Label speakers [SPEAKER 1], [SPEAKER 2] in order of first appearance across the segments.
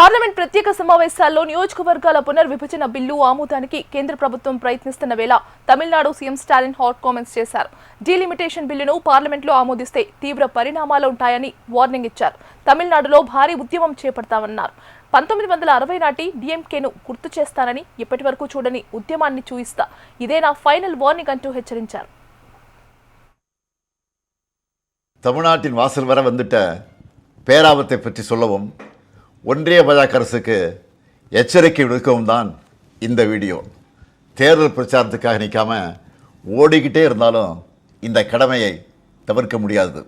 [SPEAKER 1] Parliament ప్రత్యేక సమావేశాల్లో నియోజకవర్గాల పునర్విభజన బిల్లు ఆమోదానికి కేంద్ర ప్రభుత్వం ప్రయత్నిస్తున్న వేళ Tamil Nadu CM Stalin hot comments చేశారు. డీలిమిటేషన్ బిల్లును పార్లమెంట్లో ఆమోదిస్తే తీవ్ర పరిణామాలు ఉంటాయని వార్నింగ్ ఇచ్చారు. తమిళనాడులో భారీ ఉద్యమం చేపడతామన్నారు. 1960 నాటి డీఎంకేను గుర్తు చేస్తానని, ఇప్పటి వరకు చూడని ఉద్యమాన్ని చూయిస్తా, ఇదే నా ఫైనల్ వార్నింగ్ అంటూ హెచ్చరించారు.
[SPEAKER 2] தமிழ்நாட்டின் வாசல் வர வந்துட்ட பேராபத்தை பற்றி சொல்லவும் ஒன்றிய பாஜக அரசுக்கு எச்சரிக்கை விடுக்கவும் தான் இந்த வீடியோ. தேர்தல் பிரச்சாரத்துக்காக நிற்காம ஓடிக்கிட்டே இருந்தாலும் இந்த கடமையை தவிர்க்க முடியாது.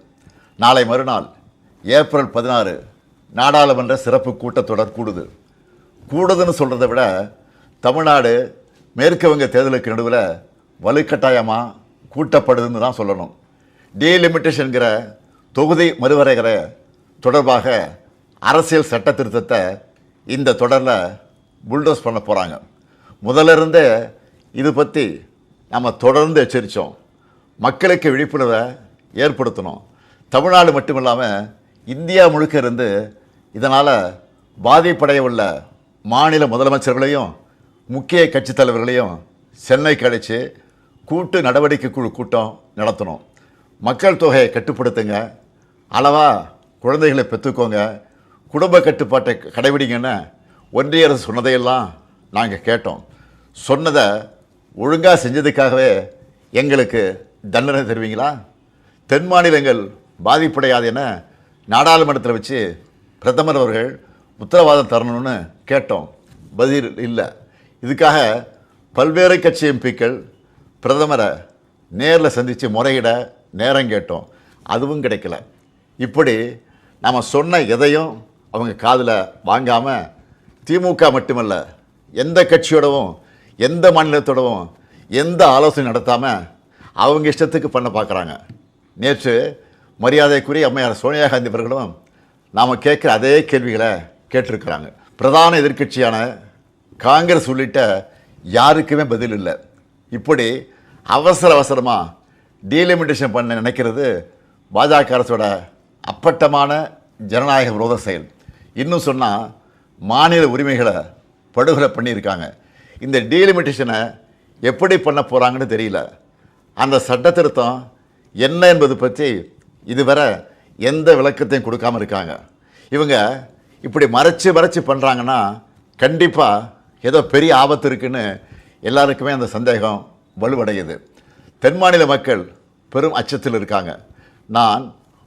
[SPEAKER 2] நாளை மறுநாள் ஏப்ரல் 16 நாடாளுமன்ற சிறப்பு கூட்டத்தொடர் கூடுதுன்னு சொல்கிறத விட தமிழ்நாடு மேற்கு வங்க தேர்தலுக்கு நடுவில் வலுக்கட்டாயமாக கூட்டப்படுதுன்னு தான் சொல்லணும். டீலிமிட்டேஷன்கிற தொகுதி மறுவரைகிற தொடர்பாக அரசியல் சட்ட திருத்தத்தை இந்த தொடரில் புல்டோஸ் பண்ண போகிறாங்க. முதல்ல இருந்தே இது பற்றி நம்ம தொடர்ந்து எச்சரித்தோம். மக்களுக்கு விழிப்புணர்வை ஏற்படுத்தணும். தமிழ்நாடு மட்டும் இல்லாமல் இந்தியா முழுக்க இருந்து இதனால் பாதிப்படைய உள்ள மாநில முதலமைச்சர்களையும் முக்கிய கட்சி தலைவர்களையும் சென்னைக்கு அழைச்சி கூட்டு நடவடிக்கை குழு கூட்டம் நடத்தணும். மக்கள் தொகையை கட்டுப்படுத்துங்க, அளவாக குழந்தைகளை பெற்றுக்கோங்க, குடும்ப கட்டுப்பாட்டை கடைபிடிங்கன்னு ஒன்றிய அரசு சொன்னதையெல்லாம் நாங்கள் கேட்டோம். சொன்னதை ஒழுங்காக செஞ்சதுக்காகவே எங்களுக்கு தண்டனை தருவீங்களா? தென் மாநிலங்கள் பாதிப்படையாது என நாடாளுமன்றத்தில் வச்சு பிரதமர் அவர்கள் உத்தரவாதம் தரணும்னு கேட்டோம். பதில் இல்லை. இதுக்காக பல்வேறு கட்சி எம்பிக்கள் பிரதமரை நேரில் சந்தித்து முறையிட நேரம் கேட்டோம். அதுவும் கிடைக்கல. இப்படி நம்ம சொன்ன எதையும் அவங்க காதில் வாங்காமல் திமுக மட்டுமல்ல, எந்த கட்சியோடவும் எந்த மாநிலத்தோடவும் எந்த ஆலோசனை நடத்தாமல் அவங்க இஷ்டத்துக்கு பண்ண பார்க்குறாங்க. நேற்று மரியாதைக்குரிய அம்மையார் சோனியா காந்தி அவர்களும் நாம் கேட்குற அதே கேள்விகளை கேட்டிருக்கிறாங்க. பிரதான எதிர்க்கட்சியான காங்கிரஸ் உள்ளிட்ட யாருக்குமே பதில் இல்லை. இப்படி அவசரமாக டீலிமிட்டேஷன் பண்ண நினைக்கிறது பாஜக அரசோட அப்பட்டமான ஜனநாயக விரோத செயல். இன்னும் சொன்னால் மாநில உரிமைகளை படுகொலை பண்ணியிருக்காங்க. இந்த டீலிமிட்டேஷனை எப்படி பண்ண போகிறாங்கன்னு தெரியல. அந்த சட்ட திருத்தம் என்ன என்பது பற்றி இதுவரை எந்த விளக்கத்தையும் கொடுக்காமல் இருக்காங்க. இவங்க இப்படி மறைச்சு பண்ணுறாங்கன்னா கண்டிப்பாக ஏதோ பெரிய ஆபத்து இருக்குன்னு எல்லாருக்குமே அந்த சந்தேகம் வலுவடையுது. தென் மாநில மக்கள் பெரும் அச்சத்தில் இருக்காங்க. நான்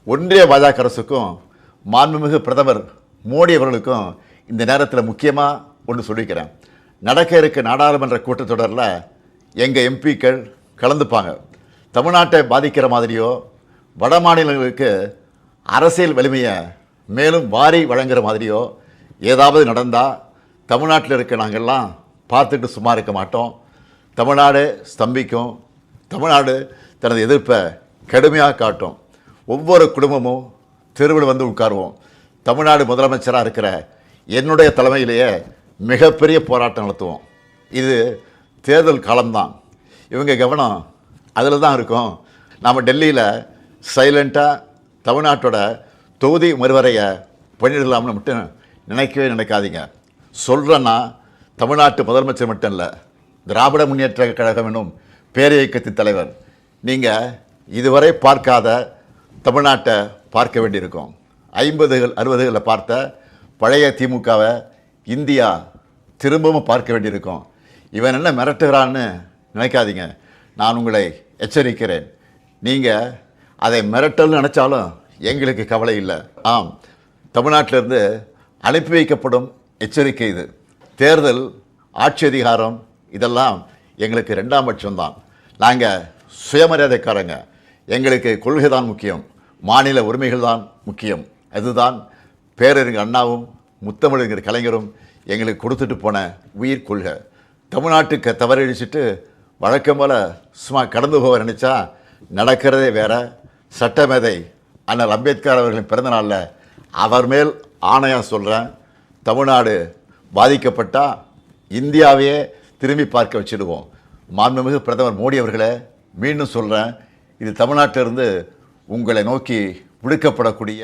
[SPEAKER 2] ஒன்றிய பாஜக அரசுக்கும் மாண்புமிகு பிரதமர் மோடி அவர்களுக்கும் இந்த நேரத்தில் முக்கியமாக ஒன்று சொல்லிக்கிறேன். நடக்க இருக்க நாடாளுமன்ற கூட்டத்தொடரில் எங்கள் எம்பிக்கள் கலந்துப்பாங்க. தமிழ்நாட்டை பாதிக்கிற மாதிரியோ வட மாநிலங்களுக்கு அரசியல் வலிமையை மேலும் வாரி வழங்குகிற மாதிரியோ ஏதாவது நடந்தால் தமிழ்நாட்டில் இருக்க நாங்கள்லாம் பார்த்துட்டு சும்மா இருக்க மாட்டோம். தமிழ்நாடு ஸ்தம்பிக்கும். தமிழ்நாடு தனது எதிர்ப்பை கடுமையாக காட்டும். ஒவ்வொரு குடும்பமும் தெருவில் வந்து உட்காருவோம். தமிழ்நாடு முதலமைச்சராக இருக்கிற என்னுடைய தலைமையிலேயே மிகப்பெரிய போராட்டம் நடத்துவோம். இது தேர்தல் காலம்தான். இவங்க கவனம் அதில் தான் இருக்கும். நாம் டெல்லியில் சைலண்ட்டாக தமிழ்நாட்டோட தொகுதி மறுவரையை பண்ணிடலாம்னு மட்டும் நினைக்கவே நினைக்காதீங்க. சொல்கிறேன்னா தமிழ்நாட்டு முதலமைச்சர் மட்டும் இல்லை, திராவிட முன்னேற்ற கழகம் என்னும் பேரியக்கத்தின் தலைவர். நீங்கள் இதுவரை பார்க்காத தமிழ்நாட்டை பார்க்க வேண்டியிருக்கும். 50கள் 60களில் பார்த்த பழைய திமுகவை இந்தியா திரும்பவும் பார்க்க வேண்டியிருக்கும். இவன் என்ன மிரட்டுகிறான்னு நினைக்காதீங்க. நான் உங்களை எச்சரிக்கிறேன். நீங்கள் அதை மிரட்டல்னு நினச்சாலும் எங்களுக்கு கவலை இல்லை. ஆம், தமிழ்நாட்டிலிருந்து அனுப்பி வைக்கப்படும் எச்சரிக்கை இது. தேர்தல், ஆட்சி அதிகாரம் இதெல்லாம் எங்களுக்கு 2ஆம் பட்சம்தான். நாங்கள் சுயமரியாதைக்காரங்க. எங்களுக்கு கொள்கை தான் முக்கியம், மாநில உரிமைகள் தான் முக்கியம். அதுதான் பேரறிஞர் அண்ணாவும் முத்தமிழறிஞர் கலைஞரும் எங்களுக்கு கொடுத்துட்டு போன உயிர் கொள்கை. தமிழ்நாட்டுக்கு தவறடிச்சிட்டு வழக்கம் போல் சும்மா கடந்து போக நினச்சா நடக்கிறதே வேறு. சட்டமேதை அண்ணல் அம்பேத்கர் அவர்களின் பிறந்தநாளில் அவர் மேல் ஆணையாக சொல்கிறேன், தமிழ்நாடு பாதிக்கப்பட்டால் இந்தியாவையே திரும்பி பார்க்க வச்சுடுவோம். மாண்புமிகு பிரதமர் மோடி அவர்களே, மீண்டும் சொல்கிறேன், இது தமிழ்நாட்டிலிருந்து உங்களை நோக்கி விடுக்கப்படக்கூடிய